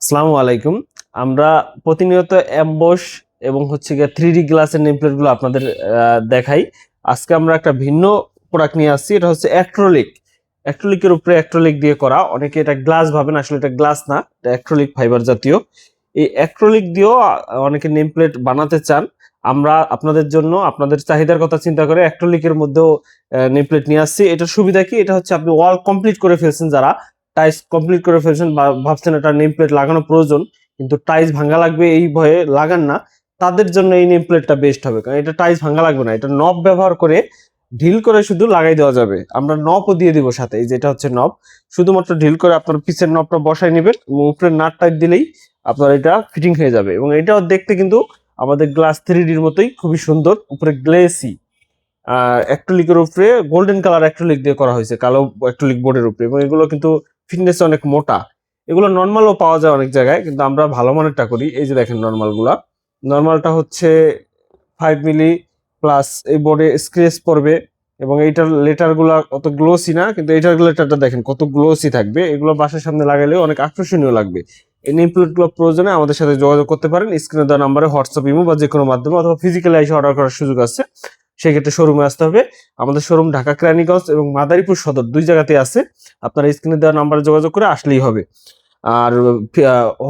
আসসালামু আলাইকুম। আমরা প্রতিনিয়ত অ্যামবস এবং হচ্ছে গিয়ে 3D গ্লাসের নেম প্লেটগুলো আপনাদের দেখাই। আজকে আমরা একটা ভিন্ন প্রোডাক্ট নিয়ে আসছি। এটা হচ্ছে অ্যাক্রিলিক। অ্যাক্রিলিকের উপরে অ্যাক্রিলিক দিয়ে করা। অনেকে এটা গ্লাস ভাবেন, আসলে এটা গ্লাস না, এটা অ্যাক্রিলিক ফাইবার জাতীয়। এই অ্যাক্রিলিক দিয়েও অনেকে নেম প্লেট বানাতে চান। আমরা আপনাদের জন্য আপনাদের চাহিদার কথা চিন্তা করে অ্যাক্রিলিকের মধ্যেও নেম প্লেট নিয়ে আসছি। এটার সুবিধা কি? এটা হচ্ছে আপনি ওয়াল কমপ্লিট করে ফেলছেন, যারা টাইলস কমপ্লিট করে ফেলছেন বা ভাবছেন এটা নেম প্লেট লাগানো প্রয়োজন কিন্তু টাইলস ভাঙা লাগবে এই ভয়ে লাগান না, তাদের জন্য এই নেম প্লেটটা বেস্ট হবে। কারণ এটা টাইলস ভাঙা লাগবে না, এটা নব ব্যবহার করে ঢিল করে শুধু লাগাই দেওয়া যাবে। আমরা নবও দিয়ে দিব সাথে, এই যেটা হচ্ছে নব, শুধুমাত্র ঢিল করে আপনার পিছের নবটা বসাই নেবেন এবং উপরে নাট টাইট দিলেই আপনার এটা ফিটিং হয়ে যাবে। এবং এটাও দেখতে কিন্তু আমাদের গ্লাস 3Dর মতোই খুবই সুন্দর, উপরে গ্লেসি অ্যাক্রিলিকের উপরে গোল্ডেন কালার অ্যাক্রিলিক দিয়ে করা হয়েছে, কালো অ্যাক্রিলিক বোর্ডের উপরে। এবং এগুলো কিন্তু ফিটনেস অনেক মোটা। এগুলো নর্মালও পাওয়া যায় অনেক জায়গায়, কিন্তু আমরা ভালো মানেরটা করি। এই যে দেখেন নর্মালগুলা, নর্মালটা হচ্ছে 5 মিলি প্লাস, এই বোর্ডে স্ক্র্যাচ পড়বে এবং এইটার লেটারগুলা অত গ্লোসি না, কিন্তু এইটার লেটারটা দেখেন কত গ্লোসি থাকবে। এগুলো বাসার সামনে লাগালে অনেক আকর্ষণীয় লাগবে। এই নেম প্লেটগুলো প্রয়োজনে আমাদের সাথে যোগাযোগ করতে পারেন স্ক্রিনে দেওয়া নাম্বারে, হোয়াটসঅ্যাপ, ইমো বা যে কোনো মাধ্যমে, অথবা ফিজিক্যালি এসে অর্ডার করার সুযোগ আছে। সেক্ষেত্রে শোরুমে আসতে হবে। আমাদের শোরুম ঢাকা কেরানীগঞ্জ এবং মাদারীপুর সদর, দুই জায়গাতে আছে। আপনারা স্ক্রিনে দেওয়া নাম্বারে যোগাযোগ করে আসলেই হবে। আর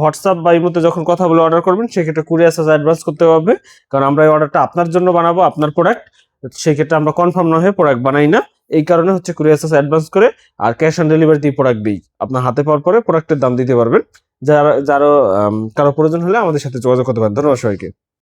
হোয়াটসঅ্যাপ বা ইমোতে যখন কথা বলে অর্ডার করবেন, সেক্ষেত্রে কুরিয়ার চার্জ অ্যাডভান্স করতে হবে। কারণ আমরা এই অর্ডারটা আপনার জন্য বানাবো, আপনার প্রোডাক্ট। সেক্ষেত্রে আমরা কনফার্ম না হয়ে প্রোডাক্ট বানাই না, এই কারণে হচ্ছে কুরিয়ার চার্জ অ্যাডভান্স করে আর ক্যাশ অন ডেলিভারিতেই প্রোডাক্ট দিই। আপনার হাতে পাওয়ার পরে প্রোডাক্টের দাম দিতে পারবেন। যারা কারো প্রয়োজন হলে আমাদের সাথে যোগাযোগ করতে পারেন। ধন্যবাদ সবাইকে।